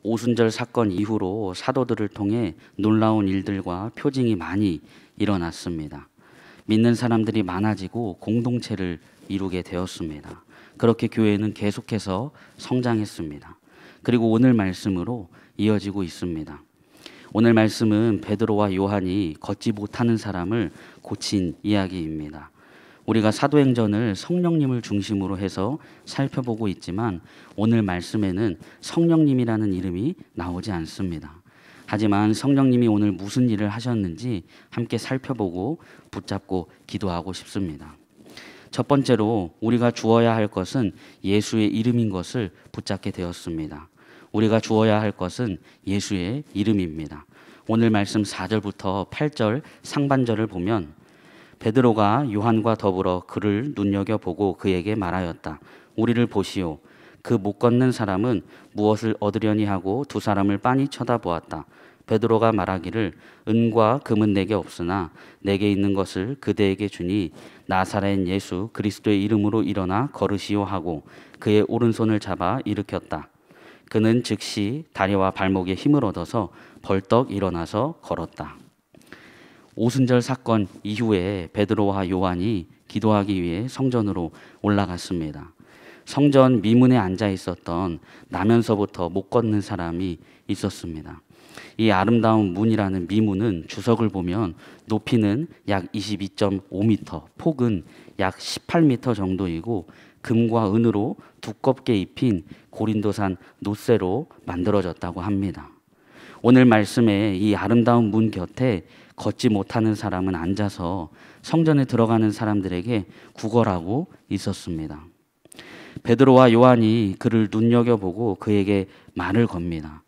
오순절 사건 이후로 사도들을 통해 놀라운 일들과 표징이 많이 일어났습니다. 믿는 사람들이 많아지고 공동체를 이루게 되었습니다. 그렇게 교회는 계속해서 성장했습니다. 그리고 오늘 말씀으로 이어지고 있습니다. 오늘 말씀은 베드로와 요한이 걷지 못하는 사람을 고친 이야기입니다. 우리가 사도행전을 성령님을 중심으로 해서 살펴보고 있지만 오늘 말씀에는 성령님이라는 이름이 나오지 않습니다. 하지만 성령님이 오늘 무슨 일을 하셨는지 함께 살펴보고 붙잡고 기도하고 싶습니다. 첫 번째로 우리가 주어야 할 것은 예수의 이름인 것을 붙잡게 되었습니다. 우리가 주어야 할 것은 예수의 이름입니다. 오늘 말씀 4절부터 8절 상반절을 보면 베드로가 요한과 더불어 그를 눈여겨보고 그에게 말하였다. 우리를 보시오. 그 못 걷는 사람은 무엇을 얻으려니 하고 두 사람을 빤히 쳐다보았다. 베드로가 말하기를 은과 금은 내게 없으나 내게 있는 것을 그대에게 주니 나사렛 예수 그리스도의 이름으로 일어나 걸으시오 하고 그의 오른손을 잡아 일으켰다. 그는 즉시 다리와 발목에 힘을 얻어서 벌떡 일어나서 걸었다. 오순절 사건 이후에 베드로와 요한이 기도하기 위해 성전으로 올라갔습니다. 성전 미문에 앉아 있었던 나면서부터 못 걷는 사람이 있었습니다. 이 아름다운 문이라는 미문은 주석을 보면 높이는 약 22.5m, 폭은 약 18m 정도이고 금과 은으로 두껍게 입힌 고린도산 놋쇠로 만들어졌다고 합니다. 오늘 말씀에 이 아름다운 문 곁에 걷지 못하는 사람은 앉아서 성전에 들어가는 사람들에게 구걸하고 있었습니다. 베드로와 요한이 그를 눈여겨보고 그에게 말을 겁니다.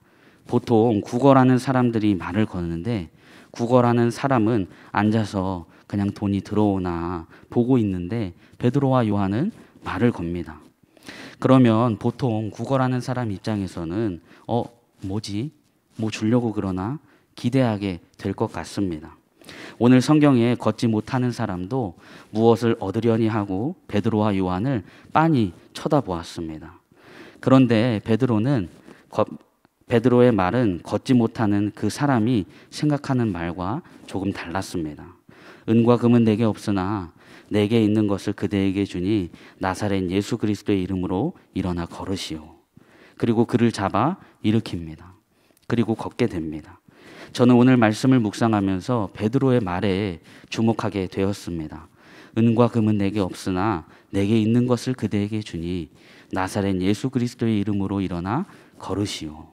보통 구걸하는 사람들이 말을 거는데 구걸하는 사람은 앉아서 그냥 돈이 들어오나 보고 있는데 베드로와 요한은 말을 겁니다. 그러면 보통 구걸하는 사람 입장에서는 뭐지? 뭐 주려고 그러나 기대하게 될 것 같습니다. 오늘 성경에 걷지 못하는 사람도 무엇을 얻으려니 하고 베드로와 요한을 빤히 쳐다보았습니다. 그런데 베드로의 말은 걷지 못하는 그 사람이 생각하는 말과 조금 달랐습니다. 은과 금은 내게 없으나 내게 있는 것을 그대에게 주니 나사렛 예수 그리스도의 이름으로 일어나 걸으시오. 그리고 그를 잡아 일으킵니다. 그리고 걷게 됩니다. 저는 오늘 말씀을 묵상하면서 베드로의 말에 주목하게 되었습니다. 은과 금은 내게 없으나 내게 있는 것을 그대에게 주니 나사렛 예수 그리스도의 이름으로 일어나 걸으시오.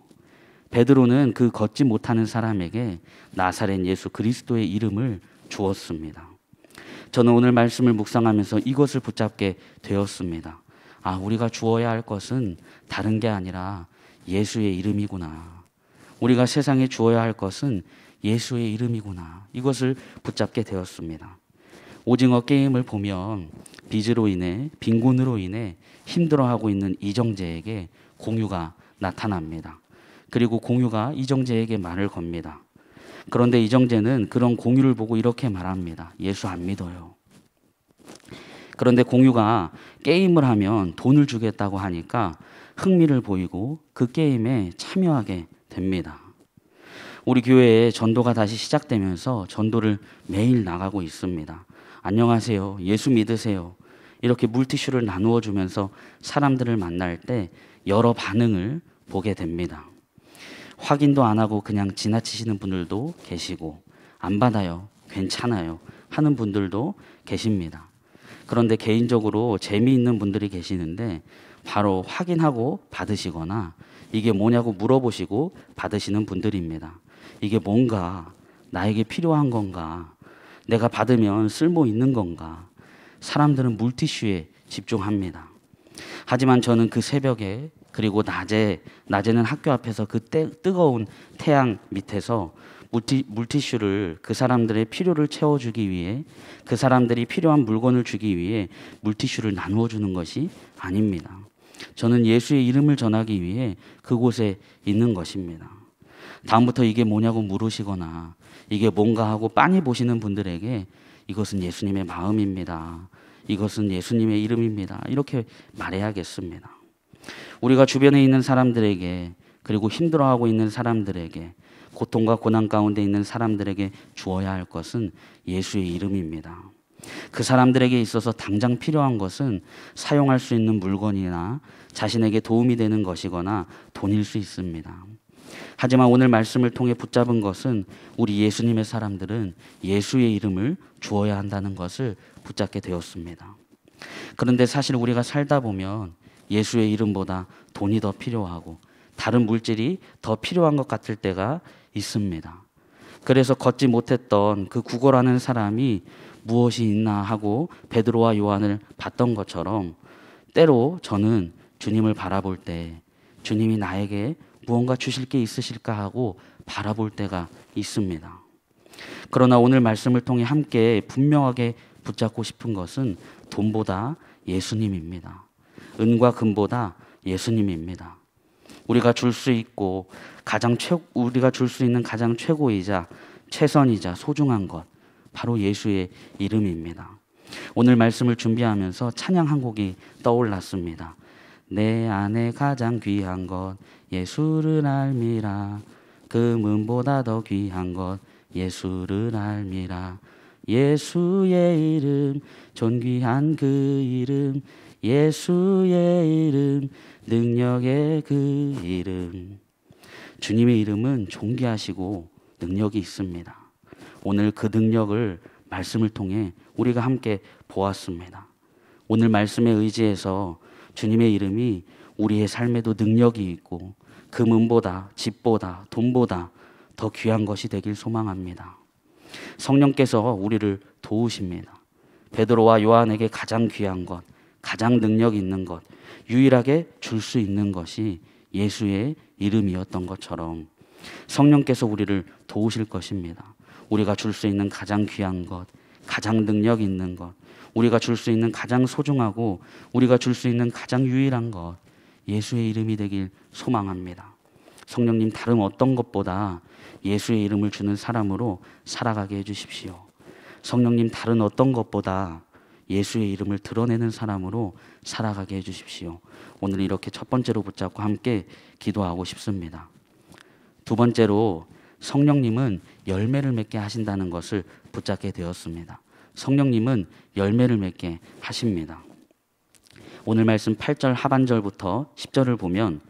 베드로는 그 걷지 못하는 사람에게 나사렛 예수 그리스도의 이름을 주었습니다. 저는 오늘 말씀을 묵상하면서 이것을 붙잡게 되었습니다. 우리가 주어야 할 것은 다른 게 아니라 예수의 이름이구나. 우리가 세상에 주어야 할 것은 예수의 이름이구나. 이것을 붙잡게 되었습니다. 오징어 게임을 보면 빚으로 인해 빈곤으로 인해 힘들어하고 있는 이정재에게 공유가 나타납니다. 그리고 공유가 이정재에게 말을 겁니다. 그런데 이정재는 그런 공유를 보고 이렇게 말합니다. 예수 안 믿어요. 그런데 공유가 게임을 하면 돈을 주겠다고 하니까 흥미를 보이고 그 게임에 참여하게 됩니다. 우리 교회에 전도가 다시 시작되면서 전도를 매일 나가고 있습니다. 안녕하세요. 예수 믿으세요. 이렇게 물티슈를 나누어 주면서 사람들을 만날 때 여러 반응을 보게 됩니다. 확인도 안 하고 그냥 지나치시는 분들도 계시고 안 받아요. 괜찮아요. 하는 분들도 계십니다. 그런데 개인적으로 재미있는 분들이 계시는데 바로 확인하고 받으시거나 이게 뭐냐고 물어보시고 받으시는 분들입니다. 이게 뭔가 나에게 필요한 건가? 내가 받으면 쓸모 있는 건가? 사람들은 물티슈에 집중합니다. 하지만 저는 그 새벽에 그리고 낮에는 학교 앞에서 그 뜨거운 태양 밑에서 물티슈를 그 사람들의 필요를 채워주기 위해 그 사람들이 필요한 물건을 주기 위해 물티슈를 나누어 주는 것이 아닙니다. 저는 예수의 이름을 전하기 위해 그곳에 있는 것입니다. 다음부터 이게 뭐냐고 물으시거나 이게 뭔가 하고 빤히 보시는 분들에게 이것은 예수님의 마음입니다. 이것은 예수님의 이름입니다. 이렇게 말해야겠습니다. 우리가 주변에 있는 사람들에게 그리고 힘들어하고 있는 사람들에게, 고통과 고난 가운데 있는 사람들에게 주어야 할 것은 예수의 이름입니다. 그 사람들에게 있어서 당장 필요한 것은 사용할 수 있는 물건이나 자신에게 도움이 되는 것이거나 돈일 수 있습니다. 하지만 오늘 말씀을 통해 붙잡은 것은 우리 예수님의 사람들은 예수의 이름을 주어야 한다는 것을 붙잡게 되었습니다. 그런데 사실 우리가 살다 보면 예수의 이름보다 돈이 더 필요하고 다른 물질이 더 필요한 것 같을 때가 있습니다. 그래서 걷지 못했던 그 구걸하는 사람이 무엇이 있나 하고 베드로와 요한을 봤던 것처럼 때로 저는 주님을 바라볼 때 주님이 나에게 무언가 주실 게 있으실까 하고 바라볼 때가 있습니다. 그러나 오늘 말씀을 통해 함께 분명하게 붙잡고 싶은 것은 돈보다 예수님입니다. 은과 금보다 예수님입니다. 우리가 줄 수 있고 우리가 줄 수 있는 가장 최고이자 최선이자 소중한 것, 바로 예수의 이름입니다. 오늘 말씀을 준비하면서 찬양 한 곡이 떠올랐습니다. 내 안에 가장 귀한 것 예수를 알미라. 금은보다 더 귀한 것 예수를 알미라. 예수의 이름 존귀한 그 이름, 예수의 이름 능력의 그 이름. 주님의 이름은 존귀하시고 능력이 있습니다. 오늘 그 능력을 말씀을 통해 우리가 함께 보았습니다. 오늘 말씀에 의지해서 주님의 이름이 우리의 삶에도 능력이 있고 금은보다 집보다 돈보다 더 귀한 것이 되길 소망합니다. 성령께서 우리를 도우십니다. 베드로와 요한에게 가장 귀한 것, 가장 능력 있는 것, 유일하게 줄 수 있는 것이 예수의 이름이었던 것처럼 성령께서 우리를 도우실 것입니다. 우리가 줄 수 있는 가장 귀한 것, 가장 능력 있는 것, 우리가 줄 수 있는 가장 소중하고 우리가 줄 수 있는 가장 유일한 것, 예수의 이름이 되길 소망합니다. 성령님, 다른 어떤 것보다 예수의 이름을 주는 사람으로 살아가게 해주십시오. 성령님, 다른 어떤 것보다 예수의 이름을 드러내는 사람으로 살아가게 해주십시오. 오늘 이렇게 첫 번째로 붙잡고 함께 기도하고 싶습니다. 두 번째로 성령님은 열매를 맺게 하신다는 것을 붙잡게 되었습니다. 성령님은 열매를 맺게 하십니다. 오늘 말씀 8절 하반절부터 10절을 보면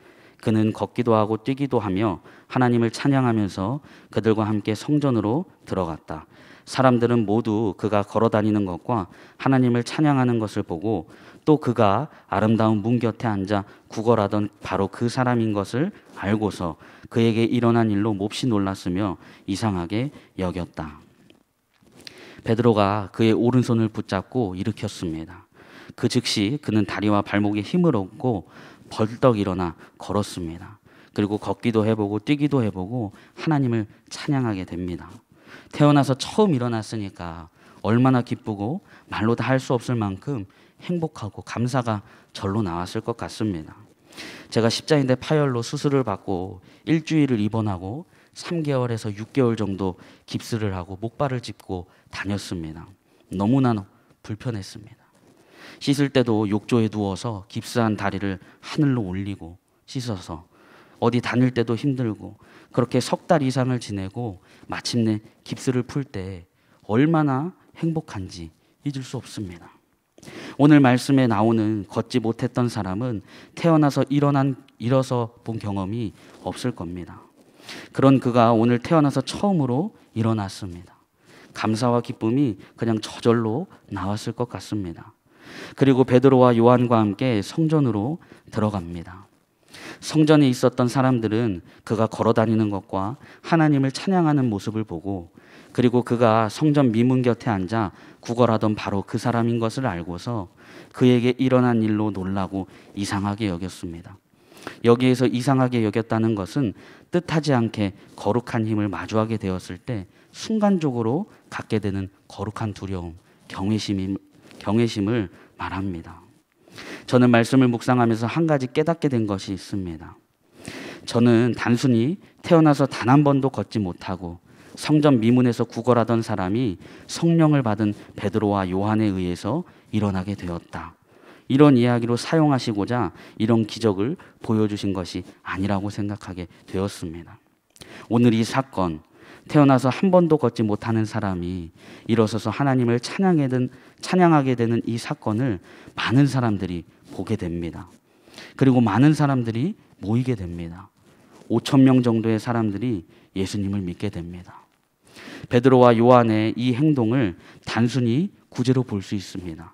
그는 걷기도 하고 뛰기도 하며 하나님을 찬양하면서 그들과 함께 성전으로 들어갔다. 사람들은 모두 그가 걸어다니는 것과 하나님을 찬양하는 것을 보고 또 그가 아름다운 문 곁에 앉아 구걸하던 바로 그 사람인 것을 알고서 그에게 일어난 일로 몹시 놀랐으며 이상하게 여겼다. 베드로가 그의 오른손을 붙잡고 일으켰습니다. 그 즉시 그는 다리와 발목에 힘을 얻고 벌떡 일어나 걸었습니다. 그리고 걷기도 해보고 뛰기도 해보고 하나님을 찬양하게 됩니다. 태어나서 처음 일어났으니까 얼마나 기쁘고 말로 다 할 수 없을 만큼 행복하고 감사가 절로 나왔을 것 같습니다. 제가 십자인대 파열로 수술을 받고 일주일을 입원하고 3개월에서 6개월 정도 깁스를 하고 목발을 짚고 다녔습니다. 너무나 불편했습니다. 씻을 때도 욕조에 누워서 깁스한 다리를 하늘로 올리고 씻어서 어디 다닐 때도 힘들고 그렇게 석 달 이상을 지내고 마침내 깁스를 풀 때 얼마나 행복한지 잊을 수 없습니다. 오늘 말씀에 나오는 걷지 못했던 사람은 태어나서 일어서 본 경험이 없을 겁니다. 그런 그가 오늘 태어나서 처음으로 일어났습니다. 감사와 기쁨이 그냥 저절로 나왔을 것 같습니다. 그리고 베드로와 요한과 함께 성전으로 들어갑니다. 성전에 있었던 사람들은 그가 걸어다니는 것과 하나님을 찬양하는 모습을 보고 그리고 그가 성전 미문 곁에 앉아 구걸하던 바로 그 사람인 것을 알고서 그에게 일어난 일로 놀라고 이상하게 여겼습니다. 여기에서 이상하게 여겼다는 것은 뜻하지 않게 거룩한 힘을 마주하게 되었을 때 순간적으로 갖게 되는 거룩한 두려움, 경외심을 말합니다. 저는 말씀을 묵상하면서 한 가지 깨닫게 된 것이 있습니다. 저는 단순히 태어나서 단 한 번도 걷지 못하고 성전 미문에서 구걸하던 사람이 성령을 받은 베드로와 요한에 의해서 일어나게 되었다. 이런 이야기로 사용하시고자 이런 기적을 보여주신 것이 아니라고 생각하게 되었습니다. 오늘 이 사건, 태어나서 한 번도 걷지 못하는 사람이 일어서서 하나님을 찬양하게 되는 이 사건을 많은 사람들이 보게 됩니다. 그리고 많은 사람들이 모이게 됩니다. 5천 명 정도의 사람들이 예수님을 믿게 됩니다. 베드로와 요한의 이 행동을 단순히 구제로 볼 수 있습니다.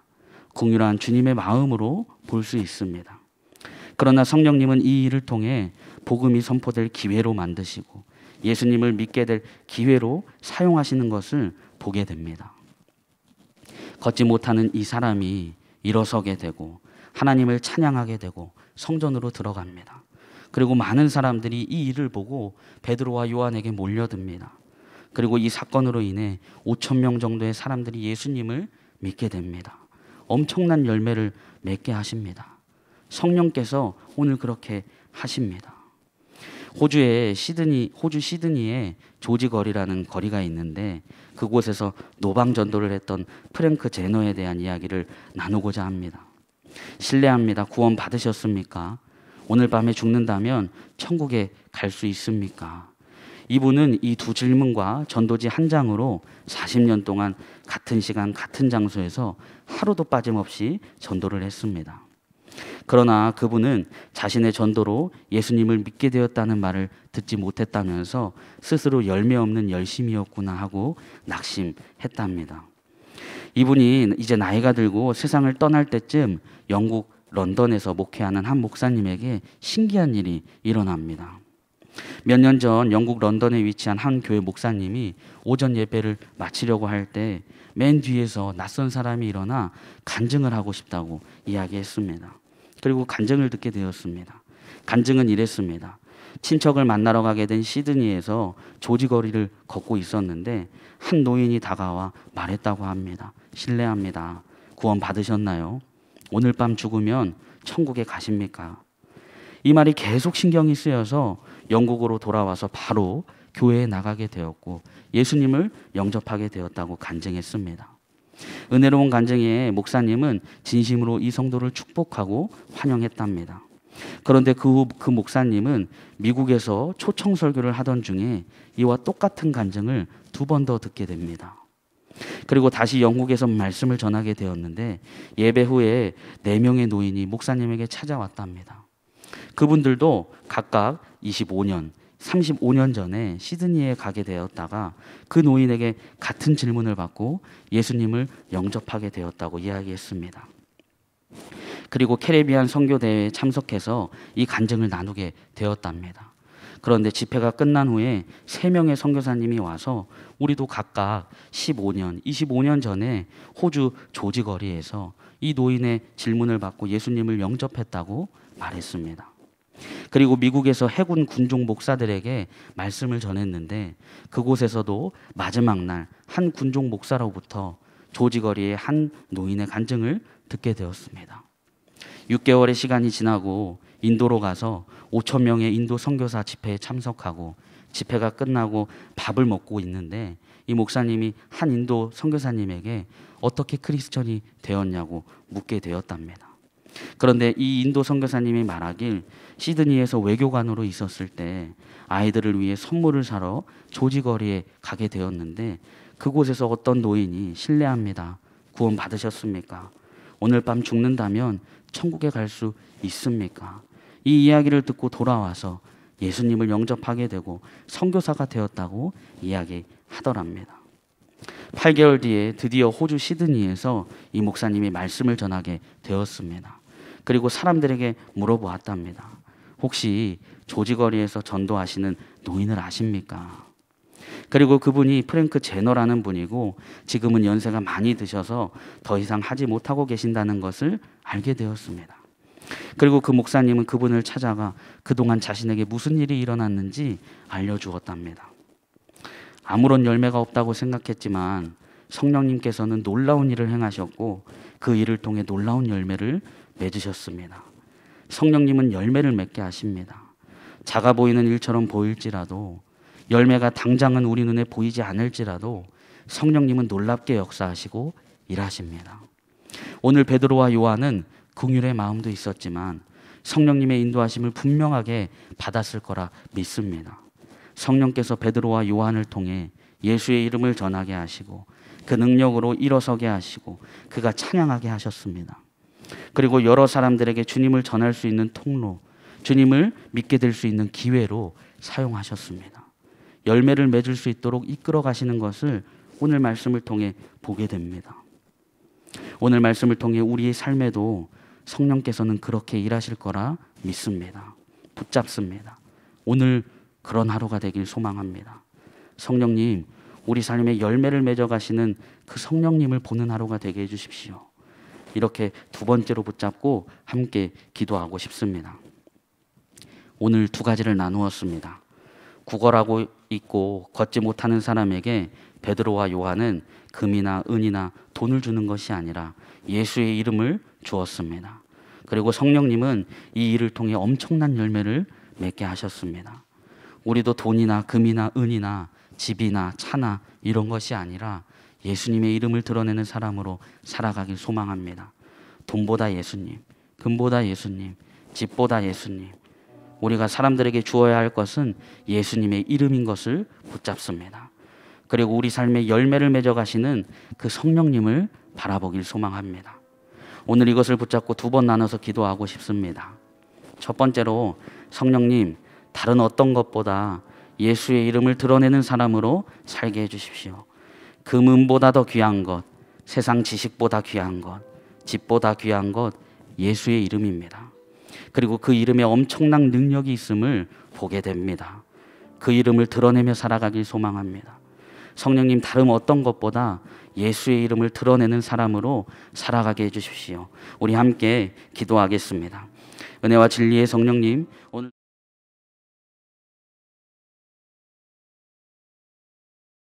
긍휼한 주님의 마음으로 볼 수 있습니다. 그러나 성령님은 이 일을 통해 복음이 선포될 기회로 만드시고 예수님을 믿게 될 기회로 사용하시는 것을 보게 됩니다. 걷지 못하는 이 사람이 일어서게 되고 하나님을 찬양하게 되고 성전으로 들어갑니다. 그리고 많은 사람들이 이 일을 보고 베드로와 요한에게 몰려듭니다. 그리고 이 사건으로 인해 5천 명 정도의 사람들이 예수님을 믿게 됩니다. 엄청난 열매를 맺게 하십니다. 성령께서 오늘 그렇게 하십니다. 호주 시드니에 조지거리라는 거리가 있는데 그곳에서 노방 전도를 했던 프랭크 제너에 대한 이야기를 나누고자 합니다. 실례합니다. 구원 받으셨습니까? 오늘 밤에 죽는다면 천국에 갈 수 있습니까? 이분은 이 두 질문과 전도지 한 장으로 40년 동안 같은 시간 같은 장소에서 하루도 빠짐없이 전도를 했습니다. 그러나 그분은 자신의 전도로 예수님을 믿게 되었다는 말을 듣지 못했다면서 스스로 열매 없는 열심이었구나 하고 낙심했답니다. 이분이 이제 나이가 들고 세상을 떠날 때쯤 영국 런던에서 목회하는 한 목사님에게 신기한 일이 일어납니다. 몇 년 전 영국 런던에 위치한 한 교회 목사님이 오전 예배를 마치려고 할 때 맨 뒤에서 낯선 사람이 일어나 간증을 하고 싶다고 이야기했습니다. 그리고 간증을 듣게 되었습니다. 간증은 이랬습니다. 친척을 만나러 가게 된 시드니에서 조지거리를 걷고 있었는데 한 노인이 다가와 말했다고 합니다. 실례합니다. 구원 받으셨나요? 오늘 밤 죽으면 천국에 가십니까? 이 말이 계속 신경이 쓰여서 영국으로 돌아와서 바로 교회에 나가게 되었고 예수님을 영접하게 되었다고 간증했습니다. 은혜로운 간증에 목사님은 진심으로 이 성도를 축복하고 환영했답니다. 그런데 그 목사님은 미국에서 초청 설교를 하던 중에 이와 똑같은 간증을 2번 더 듣게 됩니다. 그리고 다시 영국에서 말씀을 전하게 되었는데 예배 후에 4명의 노인이 목사님에게 찾아왔답니다. 그분들도 각각 25년, 35년 전에 시드니에 가게 되었다가 그 노인에게 같은 질문을 받고 예수님을 영접하게 되었다고 이야기했습니다. 그리고 캐리비안 선교대회에 참석해서 이 간증을 나누게 되었답니다. 그런데 집회가 끝난 후에 3명의 선교사님이 와서 우리도 각각 15년, 25년 전에 호주 조지거리에서 이 노인의 질문을 받고 예수님을 영접했다고 말했습니다. 그리고 미국에서 해군 군종 목사들에게 말씀을 전했는데 그곳에서도 마지막 날 한 군종 목사로부터 조지거리의 한 노인의 간증을 듣게 되었습니다. 6개월의 시간이 지나고 인도로 가서 5천 명의 인도 선교사 집회에 참석하고 집회가 끝나고 밥을 먹고 있는데 이 목사님이 한 인도 선교사님에게 어떻게 크리스천이 되었냐고 묻게 되었답니다. 그런데 이 인도 선교사님이 말하길 시드니에서 외교관으로 있었을 때 아이들을 위해 선물을 사러 조지거리에 가게 되었는데 그곳에서 어떤 노인이 실례합니다. 구원 받으셨습니까? 오늘 밤 죽는다면 천국에 갈 수 있습니까? 이 이야기를 듣고 돌아와서 예수님을 영접하게 되고 선교사가 되었다고 이야기하더랍니다. 8개월 뒤에 드디어 호주 시드니에서 이 목사님이 말씀을 전하게 되었습니다. 그리고 사람들에게 물어보았답니다. 혹시 조지거리에서 전도하시는 노인을 아십니까? 그리고 그분이 프랭크 제너라는 분이고 지금은 연세가 많이 드셔서 더 이상 하지 못하고 계신다는 것을 알게 되었습니다. 그리고 그 목사님은 그분을 찾아가 그동안 자신에게 무슨 일이 일어났는지 알려주었답니다. 아무런 열매가 없다고 생각했지만 성령님께서는 놀라운 일을 행하셨고 그 일을 통해 놀라운 열매를 맺으셨습니다. 성령님은 열매를 맺게 하십니다. 작아 보이는 일처럼 보일지라도 열매가 당장은 우리 눈에 보이지 않을지라도 성령님은 놀랍게 역사하시고 일하십니다. 오늘 베드로와 요한은 긍휼의 마음도 있었지만 성령님의 인도하심을 분명하게 받았을 거라 믿습니다. 성령께서 베드로와 요한을 통해 예수의 이름을 전하게 하시고 그 능력으로 일어서게 하시고 그가 찬양하게 하셨습니다. 그리고 여러 사람들에게 주님을 전할 수 있는 통로, 주님을 믿게 될 수 있는 기회로 사용하셨습니다. 열매를 맺을 수 있도록 이끌어 가시는 것을 오늘 말씀을 통해 보게 됩니다. 오늘 말씀을 통해 우리의 삶에도 성령께서는 그렇게 일하실 거라 믿습니다. 붙잡습니다. 오늘 그런 하루가 되길 소망합니다. 성령님, 우리 삶에 열매를 맺어 가시는 그 성령님을 보는 하루가 되게 해주십시오. 이렇게 두 번째로 붙잡고 함께 기도하고 싶습니다. 오늘 두 가지를 나누었습니다. 구걸하고 있고 걷지 못하는 사람에게 베드로와 요한은 금이나 은이나 돈을 주는 것이 아니라 예수의 이름을 주었습니다. 그리고 성령님은 이 일을 통해 엄청난 열매를 맺게 하셨습니다. 우리도 돈이나 금이나 은이나 집이나 차나 이런 것이 아니라 예수님의 이름을 드러내는 사람으로 살아가길 소망합니다. 돈보다 예수님, 금보다 예수님, 집보다 예수님. 우리가 사람들에게 주어야 할 것은 예수님의 이름인 것을 붙잡습니다. 그리고 우리 삶에 열매를 맺어 가시는 그 성령님을 바라보길 소망합니다. 오늘 이것을 붙잡고 두 번 나눠서 기도하고 싶습니다. 첫 번째로 성령님, 다른 어떤 것보다 예수의 이름을 드러내는 사람으로 살게 해주십시오. 금은보다 더 귀한 것, 세상 지식보다 귀한 것, 집보다 귀한 것 예수의 이름입니다. 그리고 그 이름에 엄청난 능력이 있음을 보게 됩니다. 그 이름을 드러내며 살아가길 소망합니다. 성령님, 다른 어떤 것보다 예수의 이름을 드러내는 사람으로 살아가게 해주십시오. 우리 함께 기도하겠습니다. 은혜와 진리의 성령님, 오늘